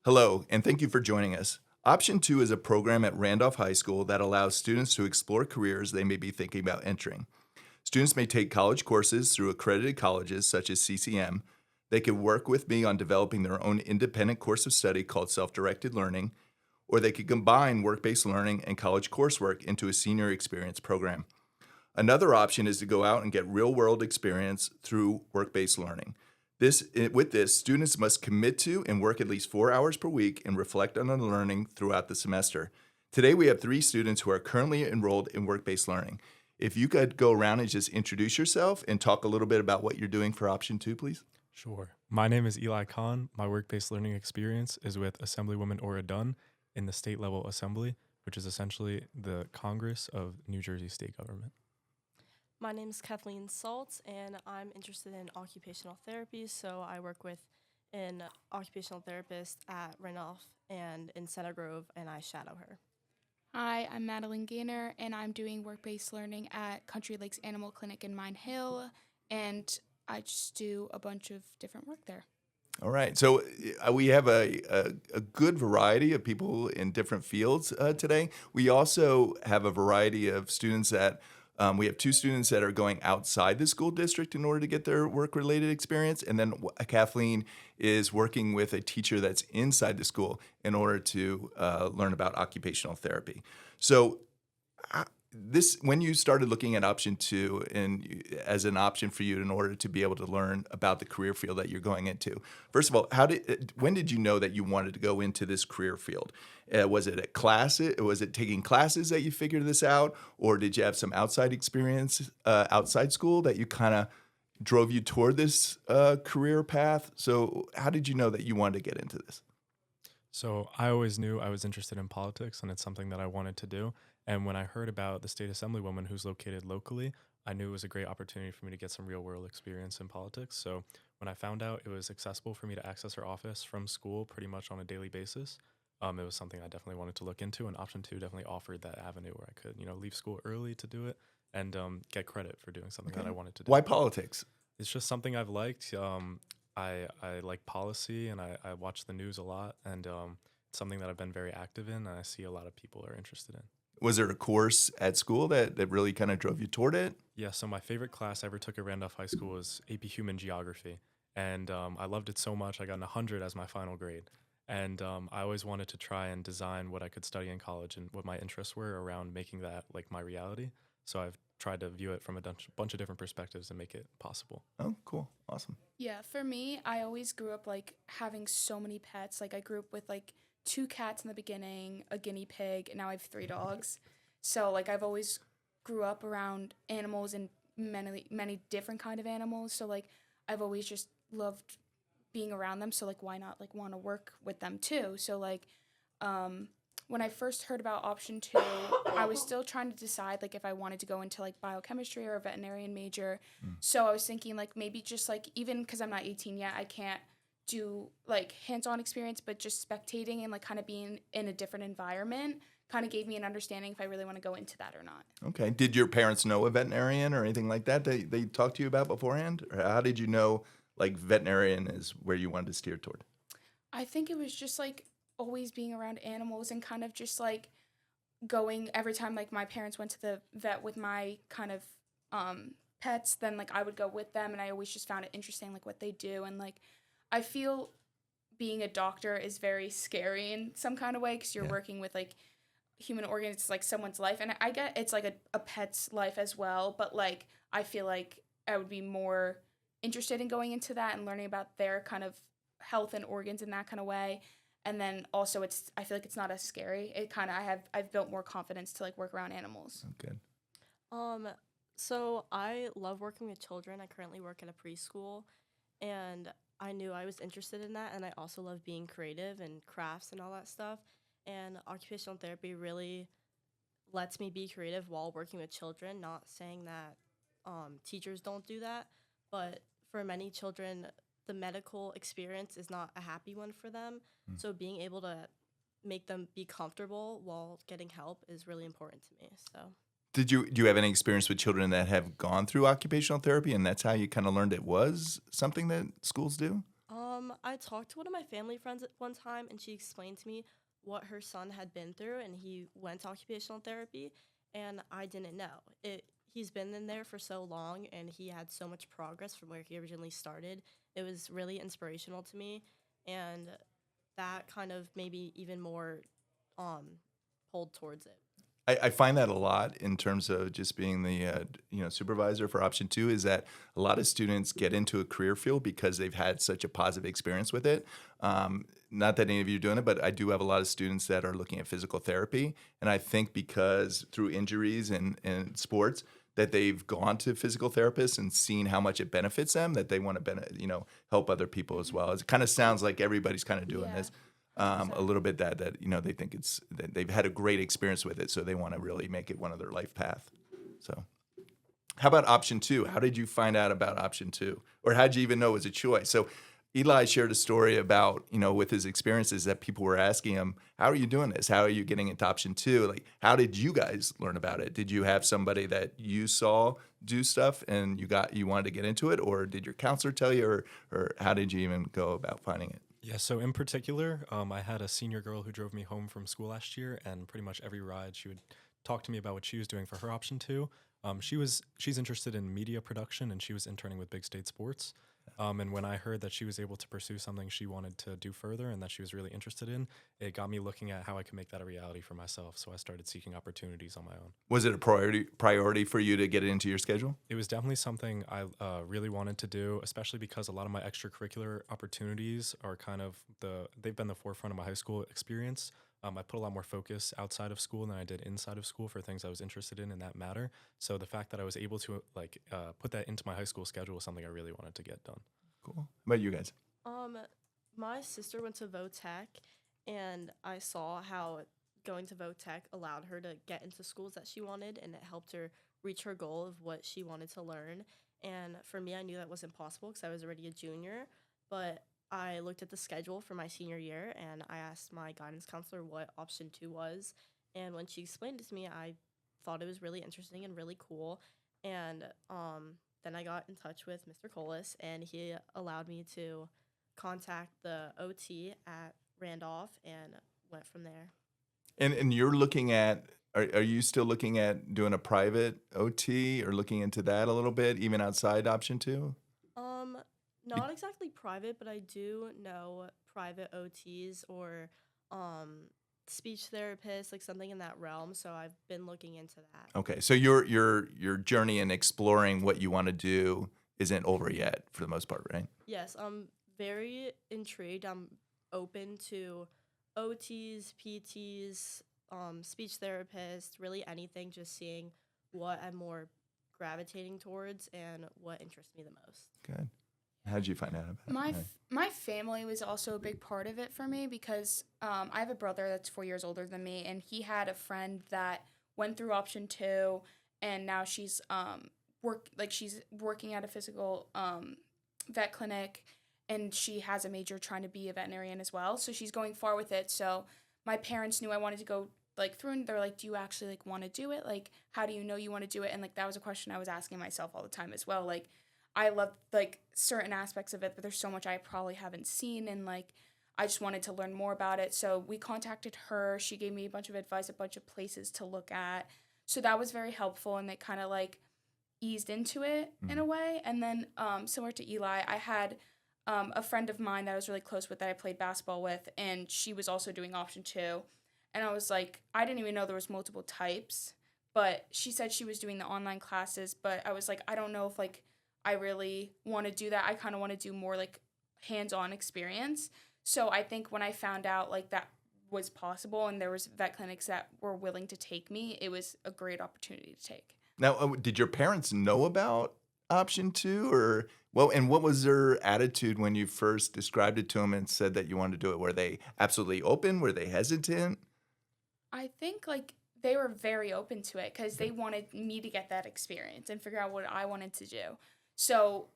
Hello, and thank you for joining us. Option 2 is a program at Randolph High School that allows students to explore careers they may be thinking about entering. Students may take college courses through accredited colleges such as CCM. They could work with me on developing their own independent course of study called self directed learning, or they could combine work based learning and college coursework into a senior experience program. Another option is to go out and get real-world experience through work-based learning. With this, students must commit to and work at least 4 hours per week and reflect on their learning throughout the semester. Today, we have 3 students who are currently enrolled in work-based learning. If you could go around and just introduce yourself and talk a little bit about what you're doing for option 2, please. Sure. My name is Eli Khan. My work-based learning experience is with Assemblywoman Ora Dunn in the state level assembly, which is essentially the Congress of New Jersey state government. My name is Kathleen Saltz, and I'm interested in occupational therapy. So I work with an occupational therapist at Randolph and in Center Grove, and I shadow her. Hi, I'm Madeline Gaynor, and I'm doing work-based learning at Country Lakes Animal Clinic in Mine Hill, and I just do a bunch of different work there. All right. So we have a good variety of people in different fields today. We also have a variety of students that we have 2 students that are going outside the school district in order to get their work-related experience, and then Kathleen is working with a teacher that's inside the school in order to learn about occupational therapy. So when you started looking at option 2 and as an option for you in order to be able to learn about the career field that you're going into, first of all, when did you know that you wanted to go into this career field? Was it at class? Was it taking classes that you figured this out, or did you have some outside experience outside school that you kind of drove you toward this career path? So how did you know that you wanted to get into this? So I always knew I was interested in politics, and it's something that I wanted to do. And when I heard about the state assemblywoman who's located locally, I knew it was a great opportunity for me to get some real world experience in politics. So when I found out it was accessible for me to access her office from school pretty much on a daily basis, it was something I definitely wanted to look into. And option 2 definitely offered that avenue where I could, leave school early to do it and get credit for doing something that I wanted to do. Why politics? It's just something I've liked. I like policy, and I watch the news a lot, and it's something that I've been very active in, and I see a lot of people are interested in. Was there a course at school that really kind of drove you toward it? Yeah, so my favorite class I ever took at Randolph High School was AP Human Geography, and I loved it so much I got an 100 as my final grade. And I always wanted to try and design what I could study in college and what my interests were around making that like my reality. So I've tried to view it from a bunch of different perspectives and make it possible. Oh, cool. Awesome. Yeah, for me, I always grew up like having so many pets. Like I grew up with like 2 cats in the beginning, a guinea pig, and now I have 3 dogs. So like I've always grew up around animals and many different kind of animals. So like I've always just loved being around them. So like why not like want to work with them too? So like when I first heard about option 2, I was still trying to decide like if I wanted to go into like biochemistry or a veterinarian major. So I was thinking like maybe just like even because I'm not 18 yet, I can't do like hands-on experience, but just spectating and like kind of being in a different environment kind of gave me an understanding if I really want to go into that or not. Okay. Did your parents know a veterinarian or anything like that they talked to you about beforehand? Or how did you know like veterinarian is where you wanted to steer toward? I think it was just like always being around animals and kind of just like going every time like my parents went to the vet with my kind of pets, then like I would go with them, and I always just found it interesting like what they do. And like I feel being a doctor is very scary in some kind of way because you're working with like human organs. It's like someone's life, and I get it's like a pet's life as well, but like I feel like I would be more interested in going into that and learning about their kind of health and organs in that kind of way. And then also I feel like it's not as scary. It kind of I've built more confidence to like work around animals. Oh, good. So I love working with children. I currently work at a preschool, and I knew I was interested in that, and I also love being creative and crafts and all that stuff. And occupational therapy really lets me be creative while working with children. Not saying that teachers don't do that, but for many children, the medical experience is not a happy one for them. So being able to make them be comfortable while getting help is really important to me. So Do you have any experience with children that have gone through occupational therapy, and that's how you kind of learned it was something that schools do? I talked to one of my family friends at one time, and she explained to me what her son had been through, and he went to occupational therapy, and I didn't know. He's been in there for so long, and he had so much progress from where he originally started. It was really inspirational to me, and that kind of made me even more um pulled towards it. I find that a lot in terms of just being the supervisor for option two is that a lot of students get into a career field because they've had such a positive experience with it. Not that any of you are doing it, but I do have a lot of students that are looking at physical therapy, and I think because through injuries and sports that they've gone to physical therapists and seen how much it benefits them that they want to help other people as well. It kind of sounds like everybody's kind of doing Yeah. this a little bit that they think it's that they've had a great experience with it, so they want to really make it one of their life path. So, how about option two? How did you find out about option two, or how did you even know it was a choice? So, Eli shared a story about with his experiences that people were asking him, "How are you doing this? How are you getting into option two? Like, how did you guys learn about it? Did you have somebody that you saw do stuff and you wanted to get into it, or did your counselor tell you, or how did you even go about finding it?" Yeah, so in particular, I had a senior girl who drove me home from school last year, and pretty much every ride she would talk to me about what she was doing for her option two. She's interested in media production, and she was interning with Big State Sports. And when I heard that she was able to pursue something she wanted to do further and that she was really interested in, it got me looking at how I could make that a reality for myself. So I started seeking opportunities on my own. Was it a priority for you to get it into your schedule? It was definitely something I really wanted to do, especially because a lot of my extracurricular opportunities are they've been the forefront of my high school experience. I put a lot more focus outside of school than I did inside of school for things I was interested in that matter. So the fact that I was able to put that into my high school schedule was something I really wanted to get done. Cool. How about you guys? Um, my sister went to Votech, and I saw how going to Votech allowed her to get into schools that she wanted, and it helped her reach her goal of what she wanted to learn. And for me, I knew that wasn't possible because I was already a junior, but I looked at the schedule for my senior year, and I asked my guidance counselor what option two was. And when she explained it to me, I thought it was really interesting and really cool. And then I got in touch with Mr. Colas, and he allowed me to contact the OT at Randolph and went from there. And you're looking at are you still looking at doing a private OT or looking into that a little bit, even outside option two? Not exactly private, but I do know private OTs or speech therapists, like something in that realm. So I've been looking into that. Okay, so your journey in exploring what you want to do isn't over yet for the most part, right? Yes, I'm very intrigued. I'm open to OTs, PTs, speech therapists, really anything, just seeing what I'm more gravitating towards and what interests me the most. Good. How did you find out about it? My family was also a big part of it for me because I have a brother that's 4 years older than me, and he had a friend that went through option two, and now she's she's working at a physical vet clinic, and she has a major trying to be a veterinarian as well. So she's going far with it. So my parents knew I wanted to go through, and they're like, "Do you actually want to do it? Like, how do you know you want to do it?" And that was a question I was asking myself all the time as well. I love certain aspects of it, but there's so much I probably haven't seen, and I just wanted to learn more about it. So we contacted her. She gave me a bunch of advice, a bunch of places to look at. So that was very helpful, and they kind of eased into it in a way. And then similar to Eli, I had a friend of mine that I was really close with that I played basketball with, and she was also doing option two. And I was like, I didn't even know there was multiple types, but she said she was doing the online classes, but I was like, I don't know if I really want to do that. I kind of want to do more hands-on experience. So I think when I found out that was possible and there was vet clinics that were willing to take me, it was a great opportunity to take. Now, did your parents know about option two, or and what was their attitude when you first described it to them and said that you wanted to do it? Were they absolutely open? Were they hesitant? I think they were very open to it because they wanted me to get that experience and figure out what I wanted to do. So,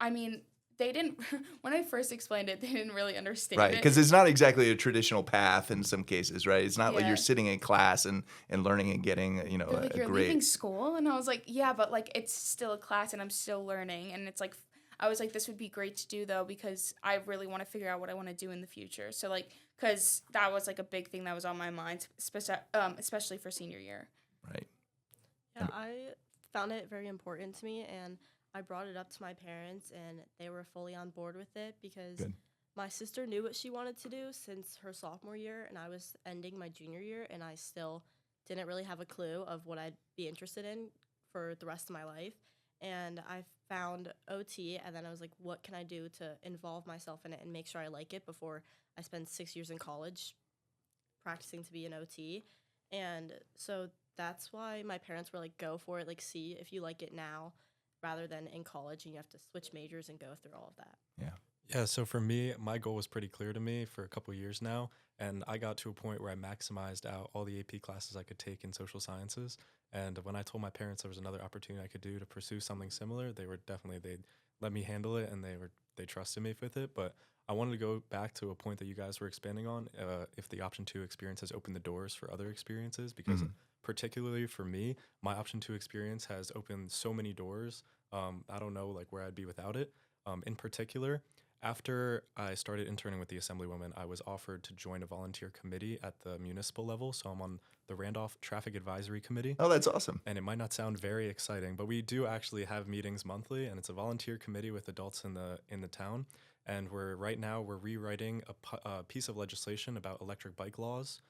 I mean, they didn't, when I first explained it, they didn't really understand Right, it. because it's not exactly a traditional path in some cases, right? It's not like Yeah. you're sitting in class and learning and getting, They're a you're grade. leaving school? And I was like, yeah, but it's still a class and I'm still learning. And it's I was like, this would be great to do though, because I really want to figure out what I want to do in the future. So like, because that was like a big thing that was on my mind, especially for senior year. Right. Yeah, I found it very important to me, and I brought it up to my parents, and they were fully on board with it because Good. my sister knew what she wanted to do since her sophomore year, and I was ending my junior year, and I still didn't really have a clue of what I'd be interested in for the rest of my life. And I found OT, and then I was like, what can I do to involve myself in it and make sure I like it before I spend 6 years in college practicing to be an OT. And so that's why my parents were like, go for it, like, see if you like it now rather than in college and you have to switch majors and go through all of that. Yeah. Yeah, so for me, my goal was pretty clear to me for a couple years now, and I got to a point where I maximized out all the AP classes I could take in social sciences. And when I told my parents there was another opportunity I could do to pursue something similar, they'd let me handle it, and they trusted me with it. But I wanted to go back to a point that you guys were expanding on, if the option 2 experience has opened the doors for other experiences, because particularly for me, my option 2 experience has opened so many doors. I don't know like where I'd be without it. In particular, after I started interning with the Assemblywoman, I was offered to join a volunteer committee at the municipal level. So I'm on the Randolph Traffic Advisory Committee. Oh, that's awesome. And it might not sound very exciting, but we do actually have meetings monthly, and it's a volunteer committee with adults in the town. And we're rewriting a piece of legislation about electric bike laws.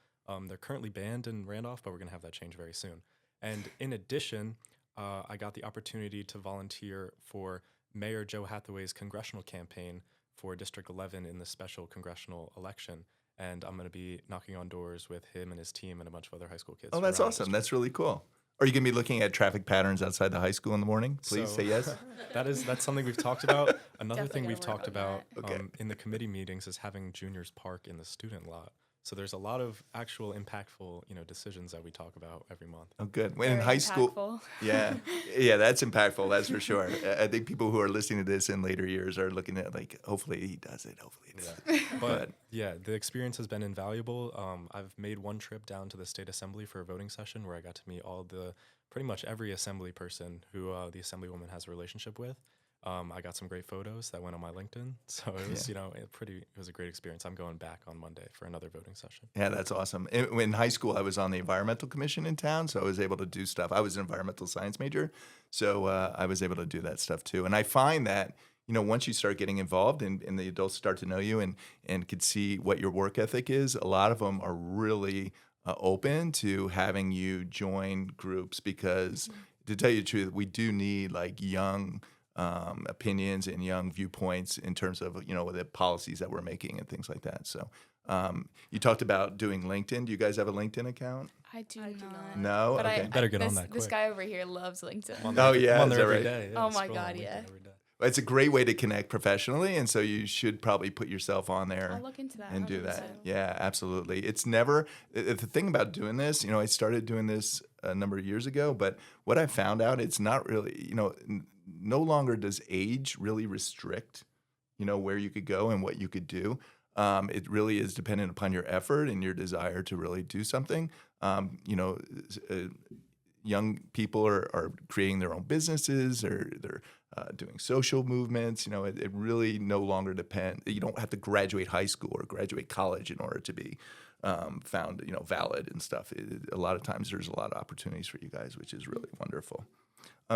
They're currently banned in Randolph, but we're going to have that change very soon. And in addition, I got the opportunity to volunteer for Mayor Joe Hathaway's congressional campaign for District 11 in the special congressional election. And I'm going to be knocking on doors with him and his team and a bunch of other high school kids. Oh, that's around the awesome. district. That's really cool. Are you going to be looking at traffic patterns outside the high school in the morning? Please So- say yes. That's something we've talked about. Another Definitely thing gotta we've work talked on about that. Okay. in the committee meetings is having juniors park in the student lot. So there's a lot of actual impactful, decisions that we talk about every month. Oh, good. When in Very high school, impactful. yeah, that's impactful. That's for sure. I think people who are listening to this in later years are looking at like, hopefully he does it. Hopefully he does it. But yeah, the experience has been invaluable. I've made one trip down to the state assembly for a voting session where I got to meet pretty much every assembly person who the assemblywoman has a relationship with. I got some great photos that went on my LinkedIn. So it was, it was a great experience. I'm going back on Monday for another voting session. Yeah, that's awesome. In high school, I was on the environmental commission in town, so I was able to do stuff. I was an environmental science major, so I was able to do that stuff too. And I find that, once you start getting involved and the adults start to know you and could see what your work ethic is, a lot of them are really open to having you join groups because, to tell you the truth, we do need like young opinions and young viewpoints in terms of the policies that we're making and things like that. So you talked about doing LinkedIn. Do you guys have a LinkedIn account? I do I do not. not. No? But Okay. Better get on that This quick. guy over here loves LinkedIn. Oh, yeah, I'm on is there that every right? day. Yeah, Oh my scrolling God, on LinkedIn yeah. every day. It's a great way to connect professionally, and so you should probably put yourself on there I'll look into that. and do that. 100%. Yeah, absolutely. It's never the thing about doing this. I started doing this a number of years ago, but what I found out, it's not really. No longer does age really restrict, where you could go and what you could do. It really is dependent upon your effort and your desire to really do something. Young people are creating their own businesses, or they're doing social movements. It really no longer depends. You don't have to graduate high school or graduate college in order to be found, valid and stuff. A lot of times there's a lot of opportunities for you guys, which is really wonderful.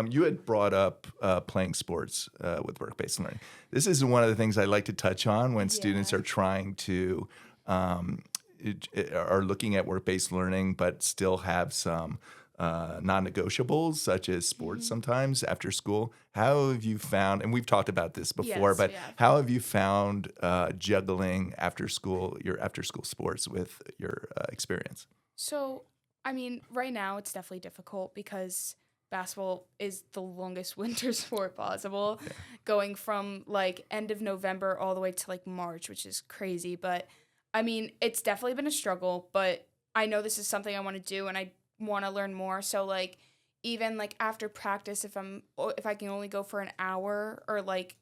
You had brought up playing sports with work-based learning. This is one of the things I like to touch on when students Yeah. are trying to are looking at work-based learning, but still have some non-negotiables, such as sports sometimes after school. How have you found, and we've talked about this before, Yes, but we have. how have you found juggling your after-school sports with your experience? So, I mean, right now it's definitely difficult because basketball is the longest winter sport possible, going from like end of November all the way to like March, which is crazy. But I mean, it's definitely been a struggle, but I know this is something I want to do and I want to learn more. So like even like after practice, if I can only go for an hour or like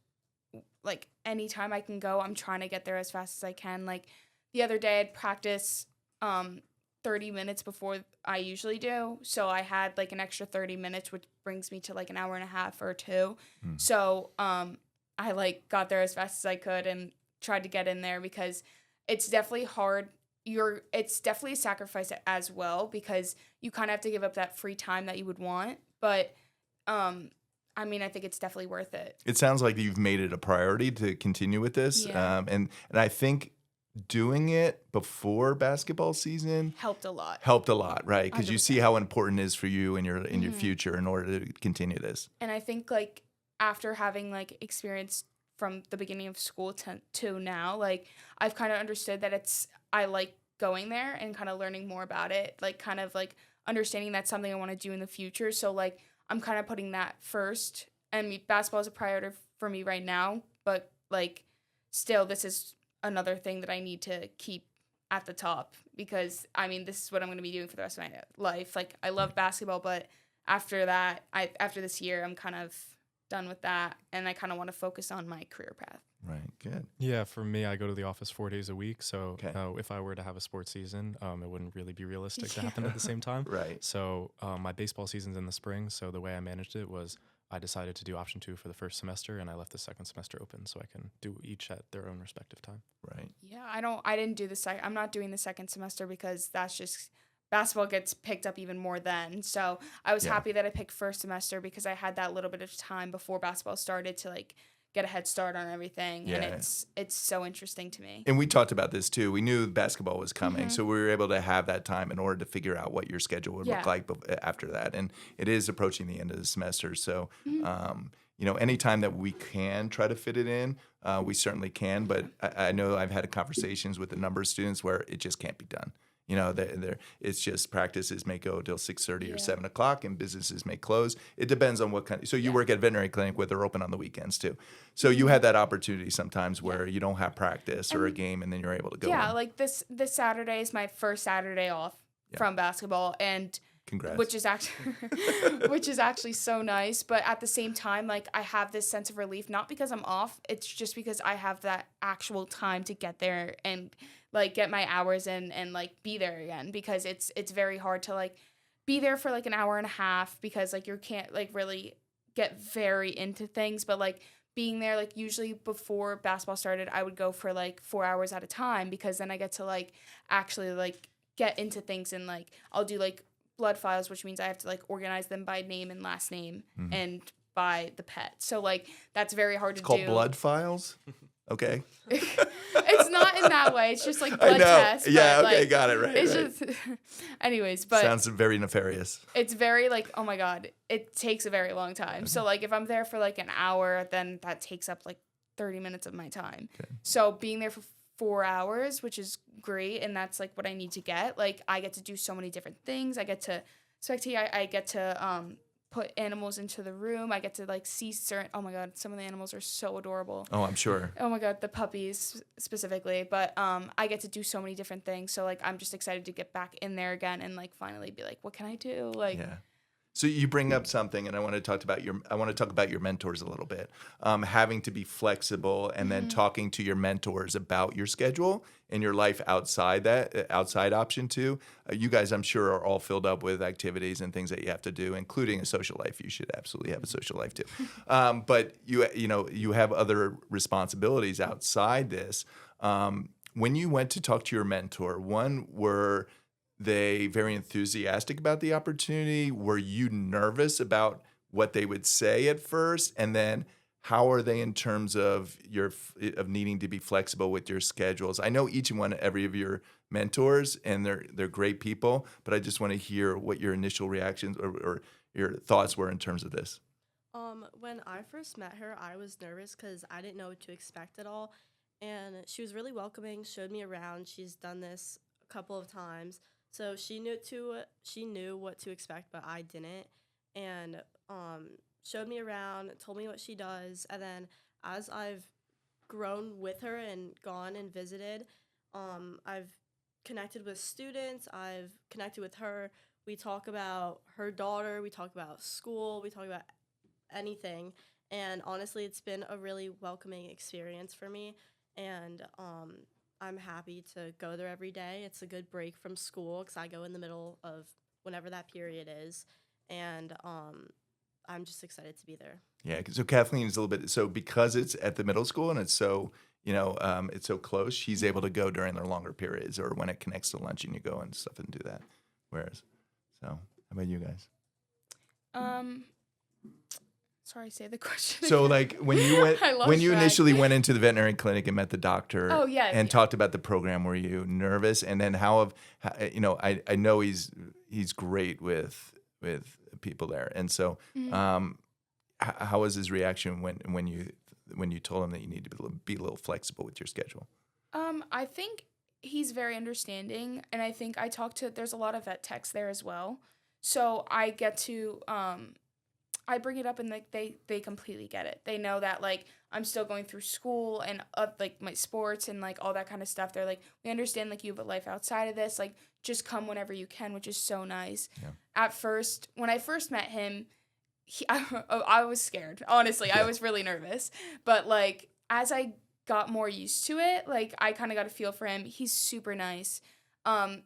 anytime I can go, I'm trying to get there as fast as I can. Like the other day I'd practice 30 minutes before I usually do. So I had like an extra 30 minutes, which brings me to like an hour and a half or two. So I like got there as fast as I could and tried to get in there because it's definitely hard. It's definitely a sacrifice as well because you kind of have to give up that free time that you would want. But I mean, I think it's definitely worth it. It sounds like you've made it a priority to continue with this. Yeah. And I think doing it before basketball season Helped a lot. helped a lot, right? Because you see 100%. how important it is for you in your future in order to continue this. And I think like after having like experience from the beginning of school to now, like I've kind of understood that I like going there and kind of learning more about it, like kind of like understanding that's something I want to do in the future. So like I'm kind of putting that first. And basketball is a priority for me right now, but like still this is another thing that I need to keep at the top because I mean this is what I'm going to be doing for the rest of my life. Like I love basketball, but after that, after this year, I'm kind of done with that, and I kind of want to focus on my career path. Right. Good. Yeah, for me, I go to the office 4 days a week. So Okay. if I were to have a sports season, it wouldn't really be realistic to happen at the same time. Right. So my baseball season's in the spring. So the way I managed it was I decided to do option 2 for the first semester, and I left the second semester open so I can do each at their own respective time. Right. Yeah, I didn't do I'm not doing the second semester because that's just basketball gets picked up even more then. So I was Yeah. happy that I picked first semester because I had that little bit of time before basketball started to like get a head start on everything. Yeah. And it's so interesting to me. And we talked about this too. We knew basketball was coming, Mhm. so we were able to have that time in order to figure out what your schedule would Yeah. look like after that. And it is approaching the end of the semester, so Mhm. anytime that we can try to fit it in, we certainly can. But I know I've had conversations with a number of students where it just can't be done. It's just practices may go till 6:30 or Yeah. 7 o'clock, and businesses may close. It depends on what kind. So you Yeah. work at a veterinary clinic where they're open on the weekends too. So you had that opportunity sometimes where you don't have practice or a And- game, and then you're able to go. Yeah, in. like this Saturday is my first Saturday off Yeah. from basketball, and Congrats. which is actually which is actually so nice. But at the same time, like I have this sense of relief, not because I'm off. It's just because I have that actual time to get there and like get my hours in and like be there again. Because it's very hard to like be there for like an hour and a half because like you can't like really get very into things. But like being there, like usually before basketball started, I would go for like 4 hours at a time because then I get to like actually like get into things and like I'll do like blood files, which means I have to like organize them by name and last name and by the pet. So like that's very hard It's to called do. blood files. Okay. It's not in that way. It's just like I blood know. tests. Yeah. but, Okay. like, Got it. Right. It's right. just, anyways, but Sounds very nefarious. it's very like, oh my God, it takes a very long time. So like if I'm there for like an hour, then that takes up like 30 minutes of my time. Okay. So being there for 4 hours, which is great, and that's like what I need to get. Like I get to do so many different things. I get to spectate. I get to put animals into the room. I get to like see certain. Oh my God, some of the animals are so adorable. Oh, I'm sure. Oh my God, the puppies specifically. But I get to do so many different things. So like I'm just excited to get back in there again and like finally be like, what can I do? Like Yeah. So you bring up something, and I want to talk about your mentors a little bit. Having to be flexible, and then talking to your mentors about your schedule and your life outside option 2. You guys, I'm sure, are all filled up with activities and things that you have to do, including a social life. You should absolutely have a social life too. But you have other responsibilities outside this. When you went to talk to your mentor, were they very enthusiastic about the opportunity? Were you nervous about what they would say at first? And then how are they in terms of of needing to be flexible with your schedules? I know each and every of your mentors, and they're great people, but I just want to hear what your initial reactions or your thoughts were in terms of this. When I first met her, I was nervous because I didn't know what to expect at all. And she was really welcoming, showed me around. She's done this a couple of times. So she knew what to expect, but I didn't. And showed me around, told me what she does. And then as I've grown with her and gone and visited, I've connected with students. I've connected with her. We talk about her daughter. We talk about school. We talk about anything. And honestly, it's been a really welcoming experience for me. And I'm happy to go there every day. It's a good break from school because I go in the middle of whenever that period is. And I'm just excited to be there. Yeah. So Kathleen is a little bit, so because it's at the middle school and it's so, it's so close, she's able to go during their longer periods or when it connects to lunch and you go and stuff and do that. Whereas, so how about you guys? Um, sorry, say the question. So again. like when you went, I lost when you track. initially went into the veterinary clinic and met the doctor Oh, yeah, and yeah. talked about the program, were you nervous? And then I know he's great with people there. And so, Mhm. how was his reaction when you told him that you need to be a little flexible with your schedule? I think he's very understanding, and I think there's a lot of vet techs there as well. So I get to, I bring it up and like they completely get it. They know that like I'm still going through school and like my sports and like all that kind of stuff. They're like, we understand like you have a life outside of this. Like just come whenever you can, which is so nice. Yeah. At first, when I first met him, I was scared. Honestly, Yeah. I was really nervous. But like as I got more used to it, like I kind of got a feel for him. He's super nice. And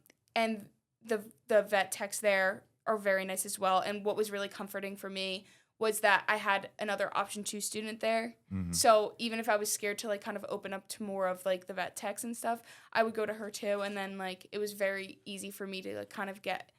the vet techs there are very nice as well. And what was really comforting for me was that I had another option 2 student there. Mm-hmm. So even if I was scared to like kind of open up to more of like the vet techs and stuff, I would go to her too. And then like it was very easy for me to like kind of get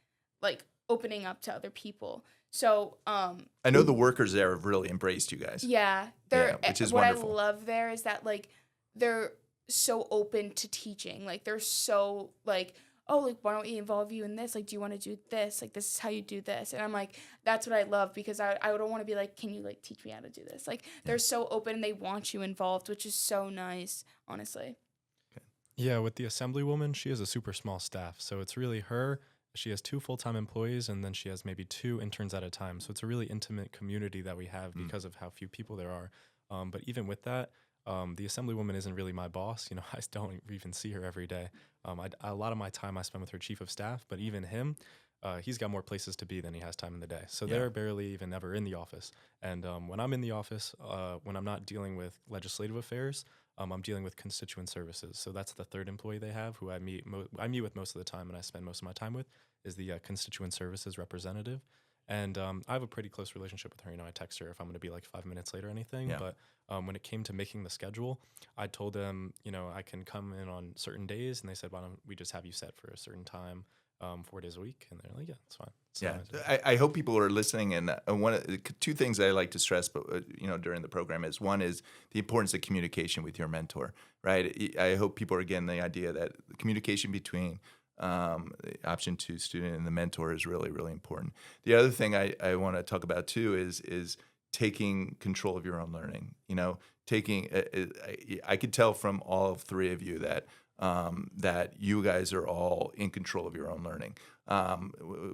like opening up to other people. So I know the workers there have really embraced you guys. yeah, they're which is what wonderful. I love there is that like they're so open to teaching. Like they're so like, oh, like why don't we involve you in this? Like, do you want to do this? Like this is how you do this. And I'm like, that's what I love because I don't want to be like, can you like teach me how to do this? Like they're so open and they want you involved, which is so nice, honestly. Yeah, with the assemblywoman, she has a super small staff. So it's really her. She has 2 full-time employees, and then she has maybe 2 interns at a time. So it's a really intimate community that we have because of how few people there are. But even with that, the assemblywoman isn't really my boss. You know, I don't even see her every day. A lot of my time I spend with her chief of staff, but even him, he's got more places to be than he has time in the day. So they're barely even ever in the office. And when I'm in the office, when I'm not dealing with legislative affairs, I'm dealing with constituent services. So that's the 3rd employee they have who I meet with most of the time and I spend most of my time with is the constituent services representative. And I have a pretty close relationship with her. You know, I text her if I'm going to be like 5 minutes late or anything. Yeah. But when it came to making the schedule, I told them, you know, I can come in on certain days. And they said, why don't we just have you set for a certain time 4 days a week? And they're like, yeah, it's fine. So I hope people are listening. And one of the 2 things I like to stress, but during the program is one is the importance of communication with your mentor, right? I hope people are getting the idea that the communication between the option 2 student and the mentor is really, really important. The other thing I want to talk about too is taking control of your own learning. You know, I could tell from all 3 of you that you guys are all in control of your own learning.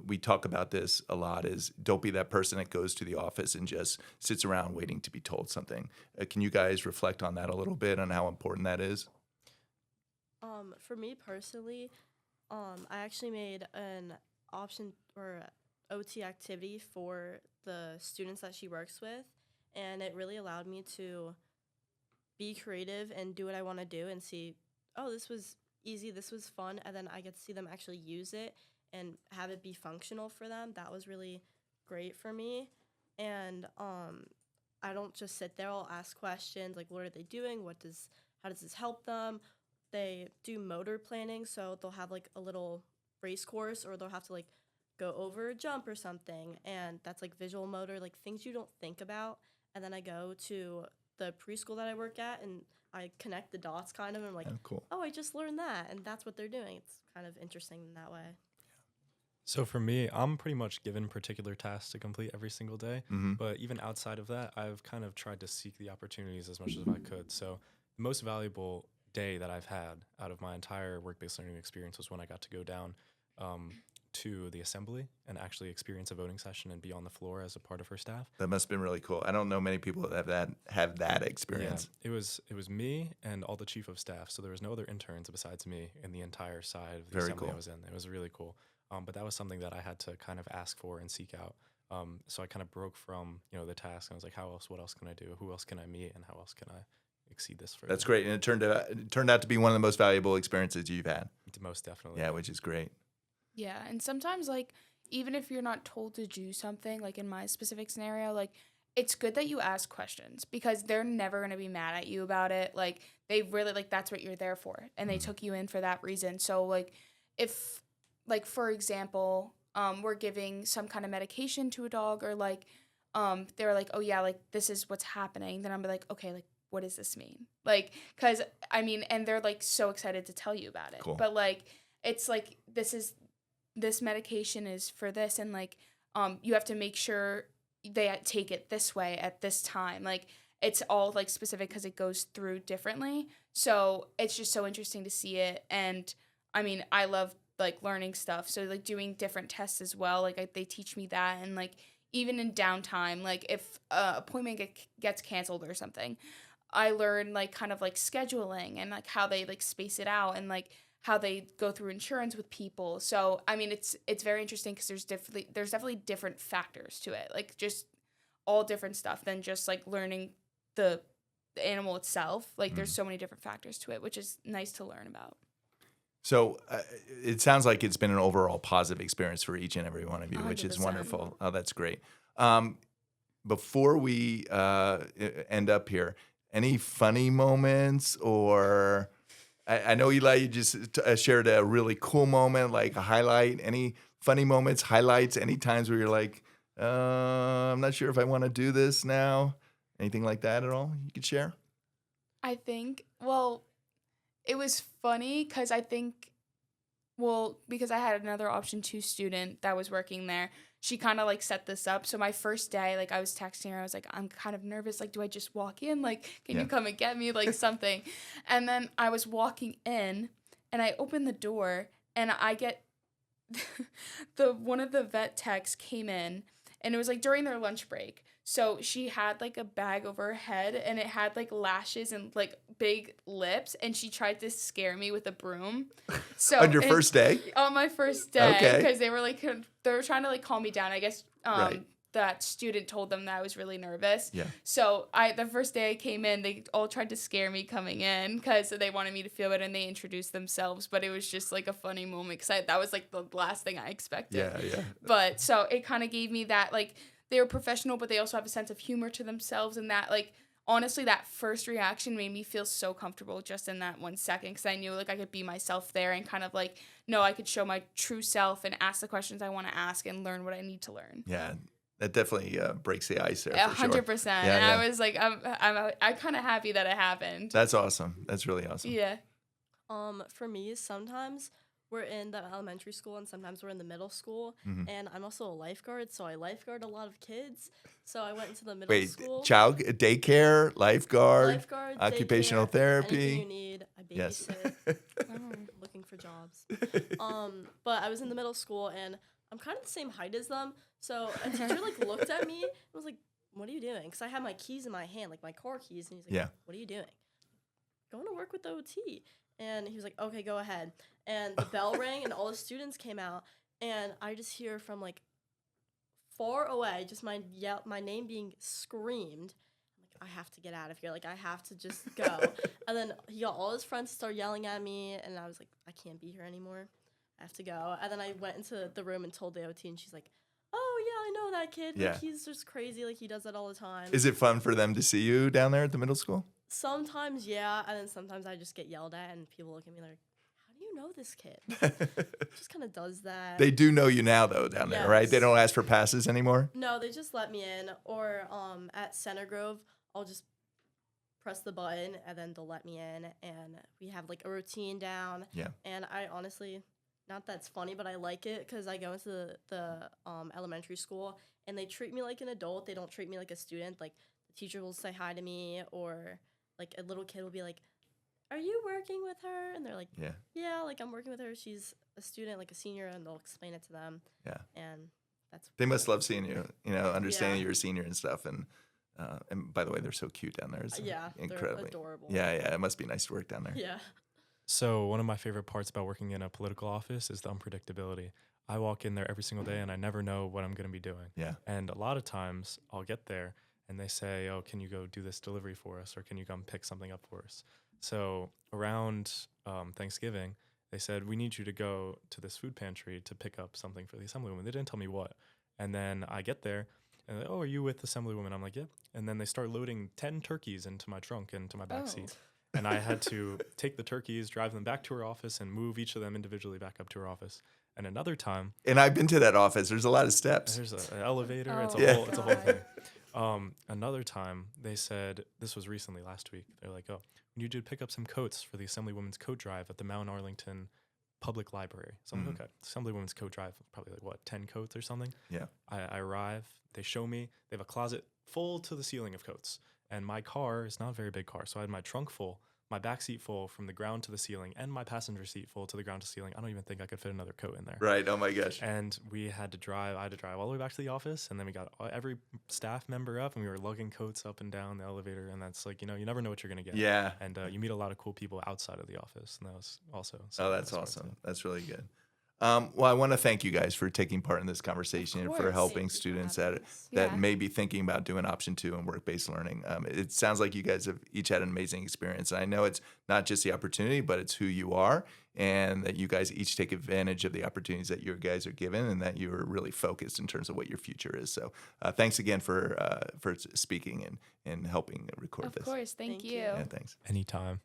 We talk about this a lot is don't be that person that goes to the office and just sits around waiting to be told something. Can you guys reflect on that a little bit on how important that is? For me personally, I actually made an option or OT activity for the students that she works with, and it really allowed me to be creative and do what I want to do and see, oh, this was easy, this was fun, and then I get to see them actually use it and have it be functional for them. That was really great for me. And I don't just sit there, I'll ask questions like what are they doing? How does this help them? They do motor planning, so they'll have like a little race course or they'll have to like go over a jump or something, and that's like visual motor, like things you don't think about. And then I go to the preschool that I work at and I connect the dots kind of, and I'm like, Oh, cool. oh, I just learned that, and that's what they're doing. It's kind of interesting in that way. So for me, I'm pretty much given particular tasks to complete every single day. Mm-hmm. But even outside of that, I've kind of tried to seek the opportunities as much as I could. So the most valuable day that I've had out of my entire work-based learning experience was when I got to go down to the assembly and actually experience a voting session and be on the floor as a part of her staff. That must have been really cool. I don't know many people that have that experience. Yeah, it was me and all the chief of staff. So there was no other interns besides me in the entire side of the Very assembly cool. I was in. It was really cool. But that was something that I had to kind of ask for and seek out. So I kind of broke from the task. And I was like, what else can I do? Who else can I meet? And how else can I exceed this further? That's great. And it turned out to be one of the most valuable experiences you've had. Most definitely. Yeah, which is great. Yeah, and sometimes like even if you're not told to do something, like in my specific scenario, like it's good that you ask questions because they're never going to be mad at you about it. Like they really like that's what you're there for and they took you in for that reason. So like if like for example, we're giving some kind of medication to a dog or like they're like, "Oh yeah, like this is what's happening." Then I'm like, "Okay, like what does this mean?" Like cuz I mean, and they're like so excited to tell you about it. Cool. But like it's like this medication is for this and like you have to make sure they take it this way at this time. Like it's all like specific because it goes through differently. So it's just so interesting to see it. And I mean, I love like learning stuff. So like doing different tests as well. Like they teach me that. And like even in downtime, like if appointment gets canceled or something, I learn like kind of like scheduling and like how they like space it out and like how they go through insurance with people. So I mean, it's very interesting because there's definitely different factors to it, like just all different stuff than just like learning the animal itself. Like there's so many different factors to it, which is nice to learn about. So it sounds like it's been an overall positive experience for each and every one of you, which is 100%. wonderful. Oh, that's great. Before we end up here, any funny moments or I know Eli, you just shared a really cool moment, like a highlight. Any funny moments, highlights, any times where you're like, I'm not sure if I want to do this now? Anything like that at all you could share? I think, well, it was funny because because I had another option 2 student that was working there. She kind of like set this up. So my first day, like I was texting her, I was like, I'm kind of nervous. Like, do I just walk in? Like, can you come and get me? Like something. And then I was walking in and I opened the door and I get one of the vet techs came in and it was like during their lunch break. So she had like a bag over her head and it had like lashes and like big lips and she tried to scare me with a broom. So On your first day? On my first day, Okay. because they were trying to like calm me down. I guess Right. that student told them that I was really nervous. Yeah. So the first day I came in, they all tried to scare me coming in because they wanted me to feel better and they introduced themselves. But it was just like a funny moment because that was like the last thing I expected. Yeah. But so it kind of gave me that like they were professional, but they also have a sense of humor to themselves and that like honestly, that first reaction made me feel so comfortable just in that 1 second because I knew like I could be myself there and kind of like know I could show my true self and ask the questions I want to ask and learn what I need to learn. Yeah. That definitely breaks the ice there. For 100%. Sure. And I was like, I'm kind of happy that it happened. That's awesome. That's really awesome. Yeah. For me, sometimes we're in the elementary school and sometimes we're in the middle school. And I'm also a lifeguard, so I lifeguard a lot of kids. So I went into the middle school. Child daycare, lifeguard, occupational daycare, therapy. anything you need, I Yes. babysit. Looking for jobs. But I was in the middle school and I'm kind of the same height as them. So a teacher like looked at me and was like, "What are you doing?" Because I had my keys in my hand, like my car keys, and he's like, Yeah. "What are you doing?" "Going to work with the OT." And he was like, "Okay, go ahead." And the bell rang and all the students came out and I just hear from like far away just my name being screamed. I'm like, I have to get out of here. Like I have to just go. And then he got all his friends to start yelling at me and I was like, I can't be here anymore. I have to go. And then I went into the room and told the OT and she's like, "Oh yeah, I know that kid. Yeah. Like he's just crazy. Like he does that all the time." Is it fun for them to see you down there at the middle school? Sometimes, yeah, and then sometimes I just get yelled at, and people look at me like, "How do you know this kid?" Just kind of does that. They do know you now, though, down there, right? They Yes. don't ask for passes anymore? No, they just let me in. Or at Center Grove, I'll just press the button, and then they'll let me in, and we have like a routine down. Yeah. And I honestly, not that's funny, but I like it because I go into the elementary school, and they treat me like an adult. They don't treat me like a student. Like the teacher will say hi to me, or like a little kid will be like, "Are you working with her?" And they're like, "Yeah, like I'm working with her. She's a student, like a senior," and they'll explain it to them. Yeah. And that's They must love seeing you, understanding Yeah. you're a senior and stuff. And by the way, they're so cute down there. It's yeah, incredibly. they're adorable. Yeah. It must be nice to work down there. Yeah. So one of my favorite parts about working in a political office is the unpredictability. I walk in there every single day and I never know what I'm going to be doing. Yeah. And a lot of times I'll get there and they say, "Oh, can you go do this delivery for us?" or "Can you come pick something up for us?" So around Thanksgiving they said, we need you to go to this food pantry to pick up something for the assemblywoman. They didn't tell me what. And then I get there and they're, oh, are you with the assemblywoman? I'm like, yeah. And then they start loading 10 turkeys into my trunk, into my back seat. And I had to take the turkeys, drive them back to her office, and move each of them individually back up to her office. And another time, And I've been to that office. There's a lot of steps. there's an elevator. Oh, It's a Yeah. whole, it's a whole thing. Another time, they said, this was recently, last week. They're like, oh, we need you to pick up some coats for the Assemblywoman's coat drive at the Mount Arlington Public Library. So I'm like, okay, Assemblywoman's coat drive, probably like what, 10 coats or something. Yeah. I arrive. They show me. They have a closet full to the ceiling of coats, and my car is not a very big car, so I had my trunk full, my back seat full from the ground to the ceiling, and my passenger seat full to the ground to ceiling. I don't even think I could fit another coat in there. Right. Oh my gosh. And I had to drive all the way back to the office, and then we got every staff member up, and we were lugging coats up and down the elevator, and that's like, you never know what you're gonna get. Yeah. And you meet a lot of cool people outside of the office, and that was also. Oh, something that's I started awesome. to- That's really good. Well, I want to thank you guys for taking part in this conversation and for course. helping Thank you for students having that us. that Yeah. may be thinking about doing option 2 and work-based learning. It sounds like you guys have each had an amazing experience. And I know it's not just the opportunity, but it's who you are, and that you guys each take advantage of the opportunities that you guys are given, and that you're really focused in terms of what your future is. So thanks again for speaking and helping record Of this. course. Thank Thank you. you. Yeah, thanks. Anytime.